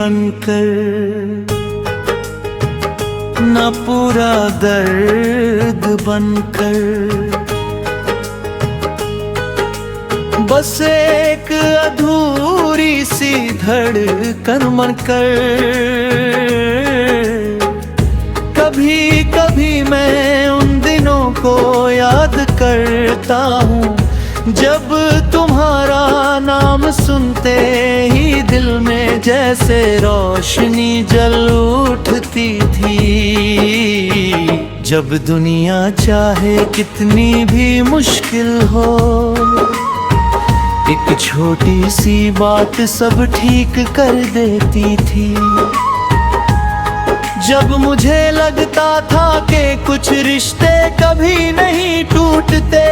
बनकर न पूरा दर्द बनकर, बस एक अधूरी सी धड़कन बनकर। कभी कभी मैं उन दिनों को याद करता हूँ जब तुम्हारा नाम सुनते ही दिल में जैसे रोशनी जल उठती थी। जब दुनिया चाहे कितनी भी मुश्किल हो, एक छोटी सी बात सब ठीक कर देती थी। जब मुझे लगता था कि कुछ रिश्ते कभी नहीं टूटते,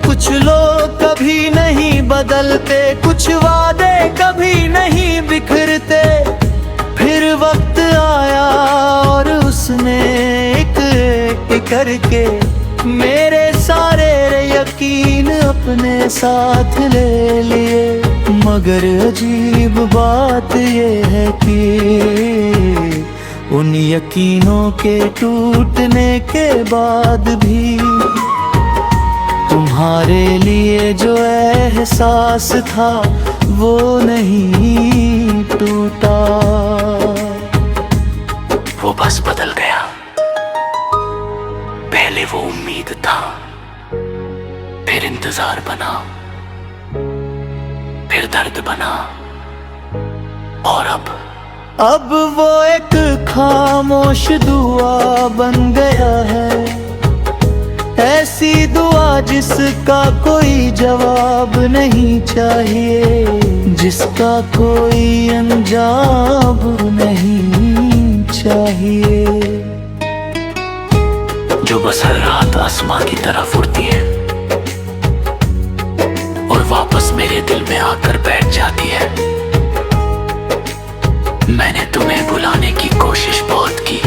कुछ लोग कभी नहीं बदलते, कुछ वादे कभी नहीं बिखरते, फिर वक्त आया और उसने एक एक करके मेरे सारे यकीन अपने साथ ले लिए। मगर अजीब बात ये है कि उन यकीनों के टूटने के बाद भी तुम्हारे लिए जो एहसास था वो नहीं टूटा। वो बस बदल गया। पहले वो उम्मीद था, फिर इंतजार बना, फिर दर्द बना, और अब वो एक खामोश दुआ बन गया है। ऐसी दुआ जिसका कोई जवाब नहीं चाहिए, जिसका कोई अंजाम नहीं चाहिए, जो बस हर रात आसमां की तरफ उड़ती है और वापस मेरे दिल में आकर बैठ जाती है। मैंने तुम्हें बुलाने की कोशिश बहुत की,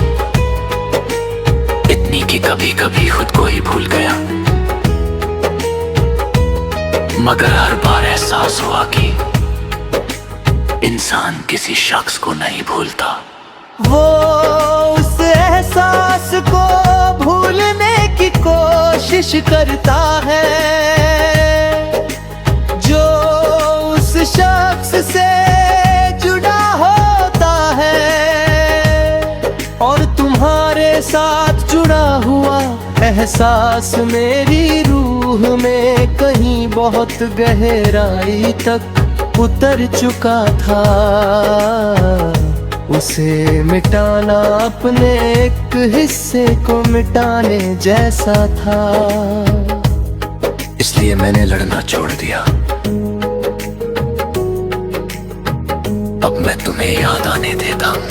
इतनी कि कभी कभी खुद को ही भूल गया। मगर हर बार एहसास हुआ कि इंसान किसी शख्स को नहीं भूलता। वो उस एहसास को भूलने की कोशिश करता है जो उस शख्स से जुड़ा होता है। और तुम्हारे साथ जुड़ा हुआ एहसास मेरी रूह में कहीं बहुत गहराई तक उतर चुका था। उसे मिटाना अपने एक हिस्से को मिटाने जैसा था। इसलिए मैंने लड़ना छोड़ दिया। अब मैं तुम्हें याद आने देता हूं।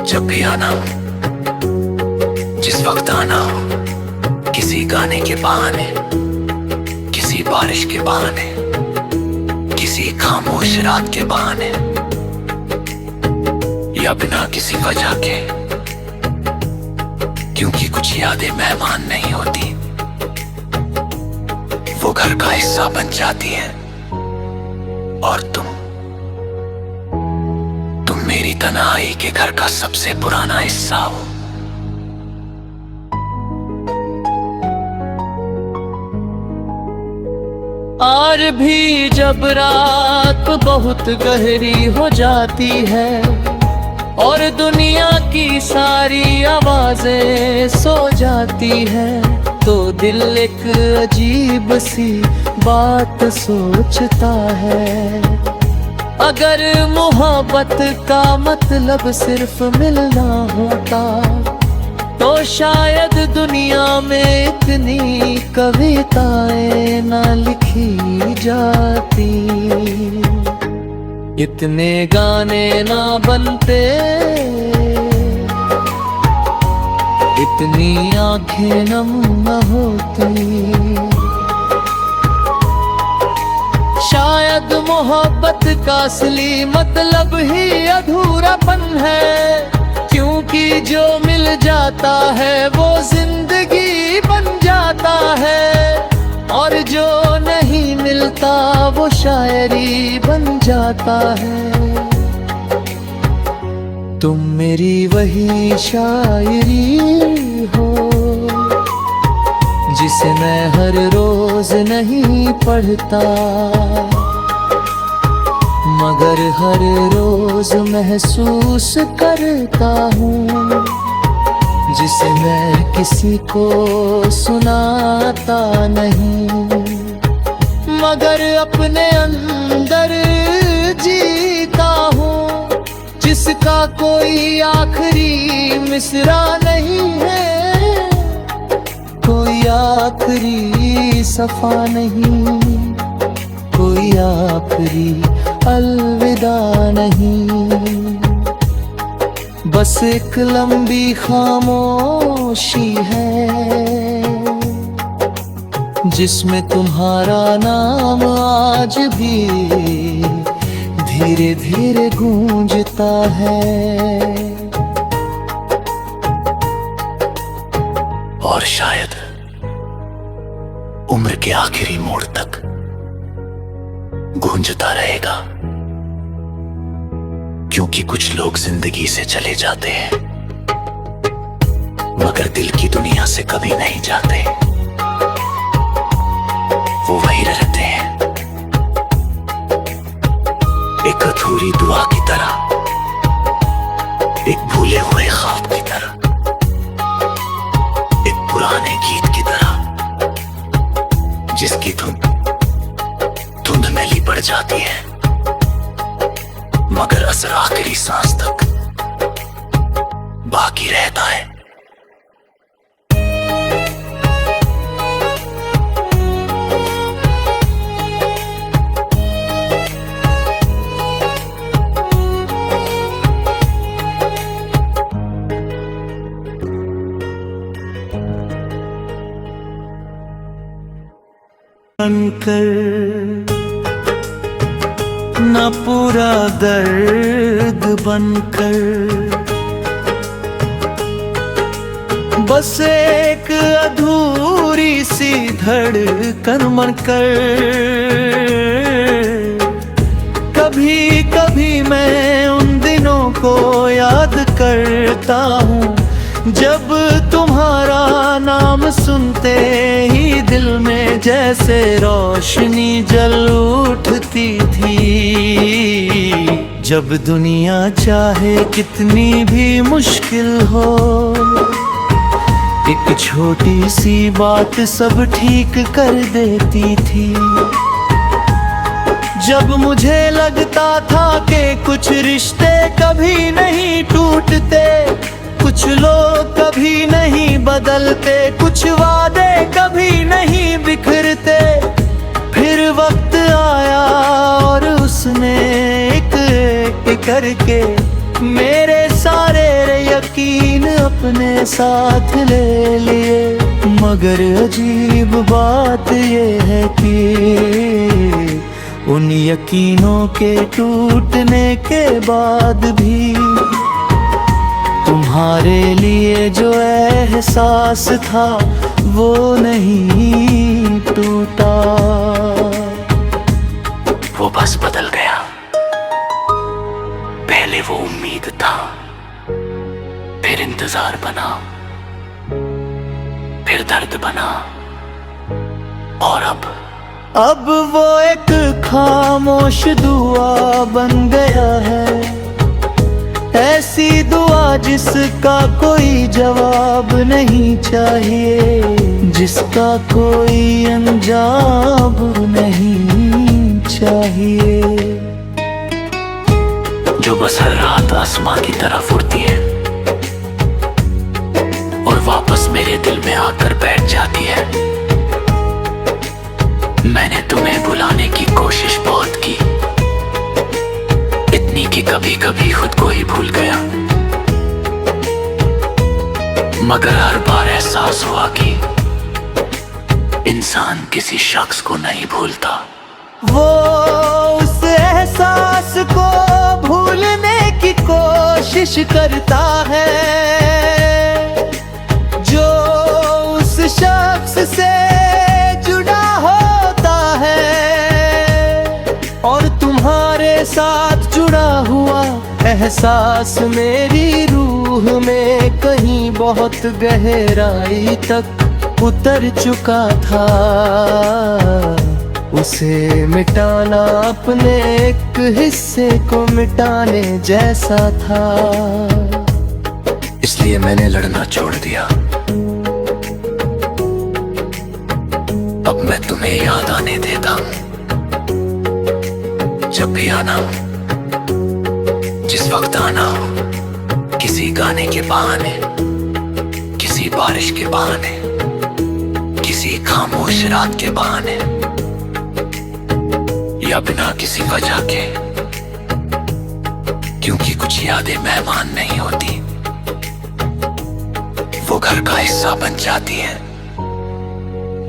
जब भी आना हो, जिस वक्त आना हो, किसी गाने के बहाने, किसी बारिश के बहाने, किसी खामोश रात के बहाने, या बिना किसी वजह के, क्योंकि कुछ यादें मेहमान नहीं होती, वो घर का हिस्सा बन जाती हैं। और तुम मेरी तन्हाई के घर का सबसे पुराना हिस्सा हो। और भी जब रात बहुत गहरी हो जाती है और दुनिया की सारी आवाजें सो जाती है, तो दिल एक अजीब सी बात सोचता है। अगर मोहब्बत का मतलब सिर्फ मिलना होता तो शायद दुनिया में इतनी कविताएं ना लिखी जाती, इतने गाने ना बनते, इतनी आंखें नम न होती। शायद मोहब्बत का असली मतलब ही अधूरापन है, क्योंकि जो मिल जाता है वो जिंदगी बन जाता है, और जो नहीं मिल मिलता वो शायरी बन जाता है। तुम मेरी वही शायरी हो जिसे मैं हर रोज नहीं पढ़ता, मगर हर रोज महसूस करता हूँ, जिसे मैं किसी को सुनाता नहीं, मगर अपने अंदर जीता हूँ, जिसका कोई आखिरी मिसरा नहीं है, कोई आखिरी सफा नहीं, कोई आखिरी अलविदा नहीं। बस एक लंबी खामोशी है जिसमें तुम्हारा नाम आज भी धीरे धीरे गूंजता है। और शायद उम्र के आखिरी मोड़ तक गूंजता रहेगा, क्योंकि कुछ लोग जिंदगी से चले जाते हैं मगर दिल की दुनिया से कभी नहीं जाते। वो वही रहते हैं, एक अधूरी दुआ की तरह, एक भूले हुए ख्वाब की तरह, एक पुराने गीत की तरह जिसकी धुंध मैली पड़ जाती है मगर असर आखिरी सांस तक बाकी रहता है। बनकर न पूरा दर्द बनकर, बस एक अधूरी सी धड़कन बनकर, कभी कभी मैं उन दिनों को याद करता हूँ जब तुम्हारा नाम सुनते ही दिल में जैसे रोशनी जल उठती थी। जब दुनिया चाहे कितनी भी मुश्किल हो, एक छोटी सी बात सब ठीक कर देती थी। जब मुझे लगता था कि कुछ रिश्ते कभी नहीं टूटते, कुछ लोग कभी नहीं बदलते, कुछ वादे कभी नहीं बिखरते, फिर वक्त आया और उसने एक एक करके मेरे सारे यकीन अपने साथ ले लिए। मगर अजीब बात ये है कि उन यकीनों के टूटने के बाद भी तुम्हारे लिए जो एहसास था वो नहीं टूटा। वो बस बदल गया, पहले वो उम्मीद था, फिर इंतजार बना, फिर दर्द बना, और अब वो एक खामोश दुआ बन गया है, ऐसी दुआ जिसका कोई जवाब नहीं चाहिए, जिसका कोई अंजाम नहीं चाहिए, जो बस हर रात आसमां की तरफ उड़ती है और वापस मेरे दिल में आकर बैठ जाती है। मैंने तुम्हें बुलाने की कोशिश बहुत की, इतनी कि कभी कभी खुद को ही भूल गया, मगर हर बार एहसास हुआ कि इंसान किसी शख्स को नहीं भूलता। वो उस एहसास को भूलने की कोशिश करता है जो उस शख्स से जुड़ा होता है। तुम्हारे साथ जुड़ा हुआ एहसास मेरी रूह में कहीं बहुत गहराई तक उतर चुका था। उसे मिटाना अपने एक हिस्से को मिटाने जैसा था। इसलिए मैंने लड़ना छोड़ दिया। अब मैं तुम्हें याद आने देता हूं। जब भी आना हो, जिस वक्त आना हो, किसी गाने के बहाने, किसी बारिश के बहाने, किसी खामोश रात के बहाने, या बिना किसी वजह के, क्योंकि कुछ यादें मेहमान नहीं होती, वो घर का हिस्सा बन जाती है।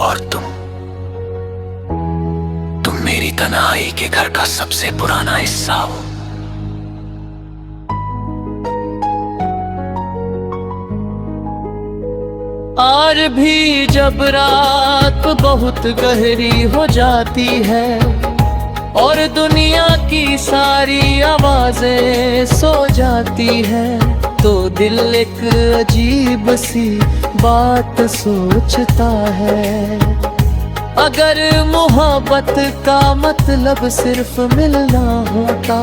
और तुम मेरी तन्हाई के घर का सबसे पुराना हिस्सा हो। और भी जब रात बहुत गहरी हो जाती है और दुनिया की सारी आवाजें सो जाती है, तो दिल एक अजीब सी बात सोचता है। अगर मोहब्बत का मतलब सिर्फ मिलना होता,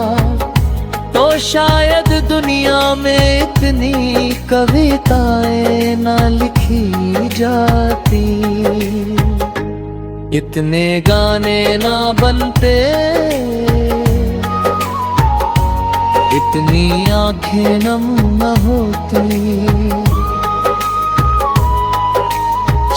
तो शायद दुनिया में इतनी कविताएं ना लिखी जाती, इतने गाने ना बनते, इतनी आंखें नम न होती।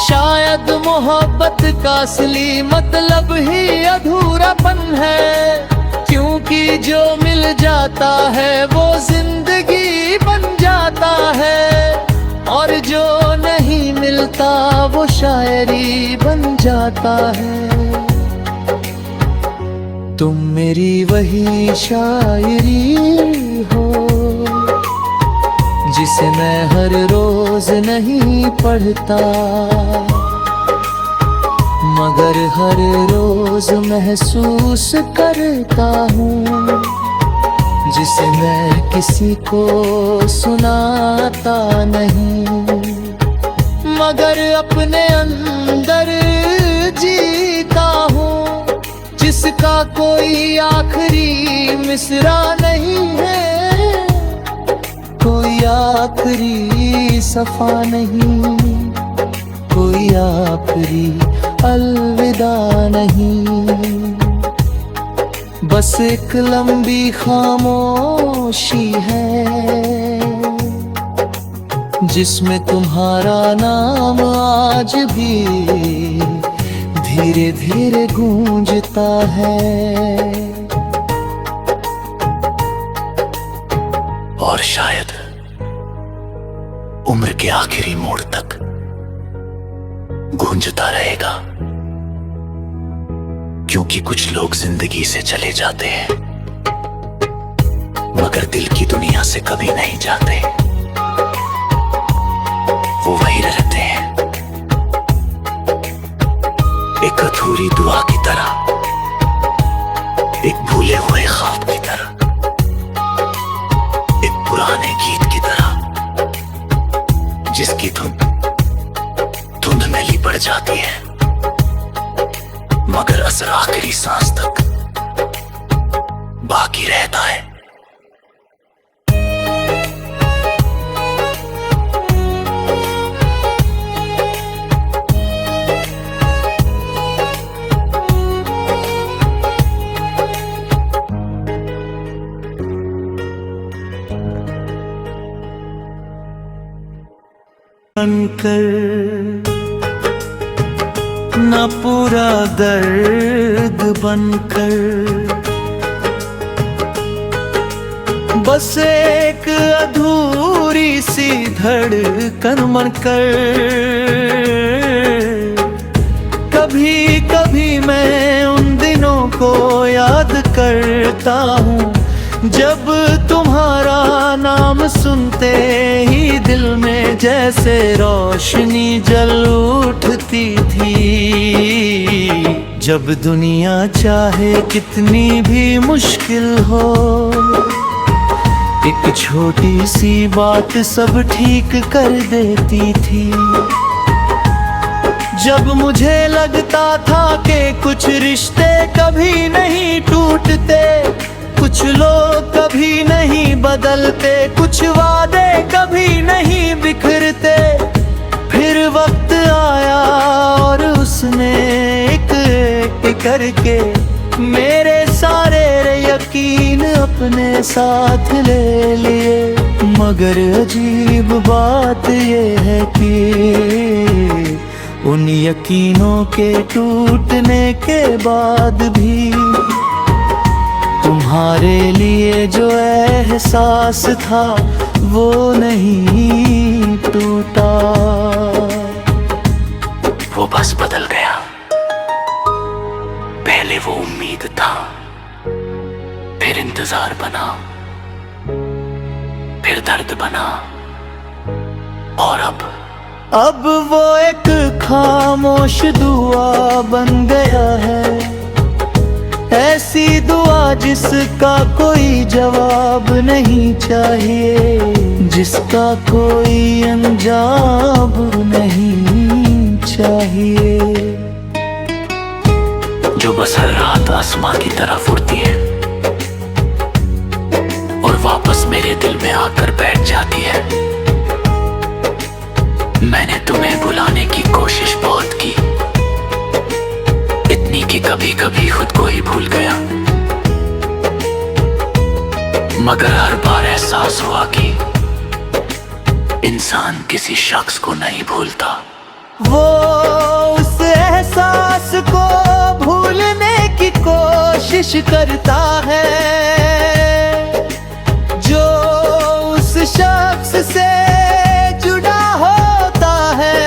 शायद मोहब्बत का असली मतलब ही अधूरापन है, क्योंकि जो मिल जाता है वो जिंदगी बन जाता है, और जो नहीं मिलता वो शायरी बन जाता है। तुम मेरी वही शायरी हो जिसे मैं हर रोज नहीं पढ़ता, मगर हर रोज महसूस करता हूँ, जिसे मैं किसी को सुनाता नहीं, मगर अपने अंदर जीता हूँ, जिसका कोई आखिरी मिसरा नहीं है, कोई आखिरी सफा नहीं, कोई आखिरी अलविदा नहीं। बस एक लंबी खामोशी है जिसमें तुम्हारा नाम आज भी धीरे धीरे गूंजता है। और शायद उम्र के आखिरी मोड़ तक गूंजता रहेगा, क्योंकि कुछ लोग जिंदगी से चले जाते हैं मगर दिल की दुनिया से कभी नहीं जाते। वो वही रहते हैं, एक अधूरी दुआ की तरह, एक भूले हुए ख्वाब की तरह, एक पुराने गीत की तरह, जिसकी धुंध में लिपट जाती है मगर असर आखिरी सांस तक बाकी रहता है। बनकर न पूरा दर्द बनकर, बस एक अधूरी सी धड़कन बनकर, कभी कभी मैं उन दिनों को याद करता हूँ जब तुम्हारा नाम सुनते ही दिल में जैसे रोशनी जल उठती थी, जब दुनिया चाहे कितनी भी मुश्किल हो, एक छोटी सी बात सब ठीक कर देती थी। जब मुझे लगता था कि कुछ रिश्ते कभी नहीं टूटते, कुछ लोग कभी नहीं बदलते, कुछ वादे कभी नहीं बिखरते, फिर वक्त आया और उसने एक एक करके मेरे सारे यकीन अपने साथ ले लिए। मगर अजीब बात ये है कि उन यकीनों के टूटने के बाद भी तुम्हारे लिए जो एहसास था वो नहीं टूटा। वो बस बदल गया। पहले वो उम्मीद था, फिर इंतजार बना, फिर दर्द बना, और अब वो एक खामोश दुआ बन गया है। ऐसी दुआ जिसका कोई जवाब नहीं चाहिए, जिसका कोई अंजाम नहीं चाहिए, जो बस हर रात आसमां की तरफ उड़ती है और वापस मेरे दिल में आकर बैठ जाती है। मैंने तुम्हें बुलाने की कोशिश बहुत की, इतनी कि कभी कभी खुद को ही भूल गया। मगर हर बार एहसास हुआ कि इंसान किसी शख्स को नहीं भूलता। वो उस एहसास को भूलने की कोशिश करता है जो उस शख्स से जुड़ा होता है।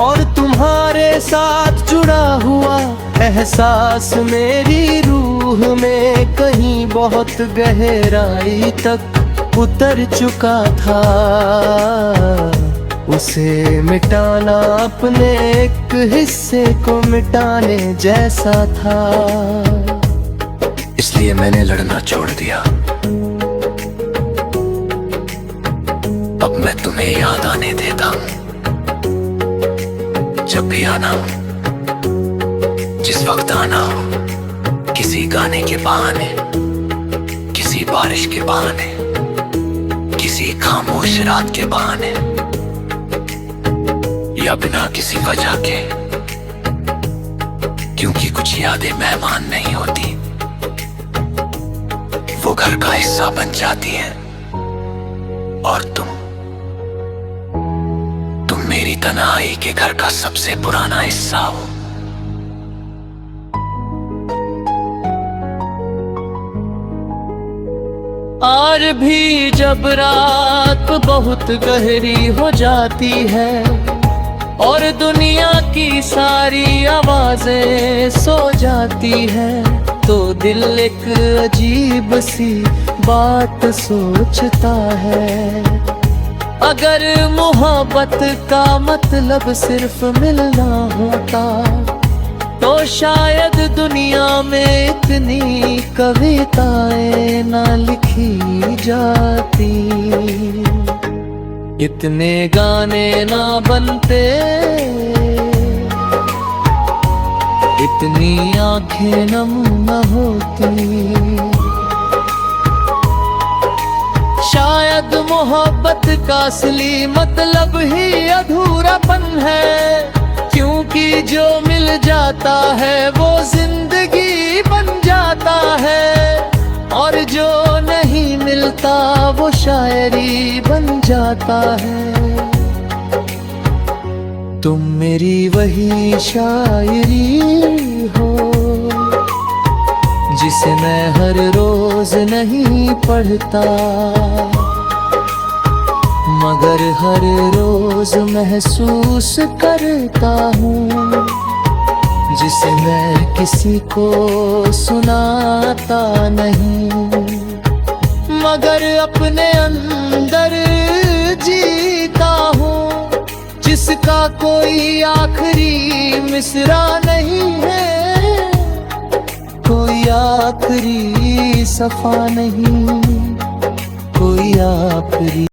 और तुम्हारे साथ जुड़ा हुआ एहसास मेरी रूह में कहीं बहुत गहराई तक उतर चुका था। उसे मिटाना अपने एक हिस्से को मिटाने जैसा था। इसलिए मैंने लड़ना छोड़ दिया। अब मैं तुम्हें याद आने देता हूं। जब भी आना हो, जिस वक्त आना हो, किसी गाने के बहाने, किसी बारिश के बहाने, किसी खामोश रात के बहाने, या बिना किसी वजह के, क्योंकि कुछ यादें मेहमान नहीं होती, वो घर का हिस्सा बन जाती हैं। और तुम मेरी तन्हाई के घर का सबसे पुराना हिस्सा हो। और भी जब रात बहुत गहरी हो जाती है और दुनिया की सारी आवाजें सो जाती है, तो दिल एक अजीब सी बात सोचता है। अगर मोहब्बत का मतलब सिर्फ मिलना होता, तो शायद दुनिया में इतनी कविताएं ना लिखी जाती, इतने गाने ना बनते, इतनी आंखें नम न होती। शायद मोहब्बत का असली मतलब ही अधूरापन है, क्योंकि जो मिल जाता है वो जिंदगी बन जाता है, और जो नहीं मिलता वो शायरी बन जाता है। तुम मेरी वही शायरी हो जिसे मैं हर रोज नहीं पढ़ता, मगर हर रोज महसूस करता हूँ, जिसे मैं किसी को सुनाता नहीं, मगर अपने अंदर जीता हूँ। जिस इसका कोई आखिरी मिसरा नहीं है, कोई आखिरी सफा नहीं, कोई आखिरी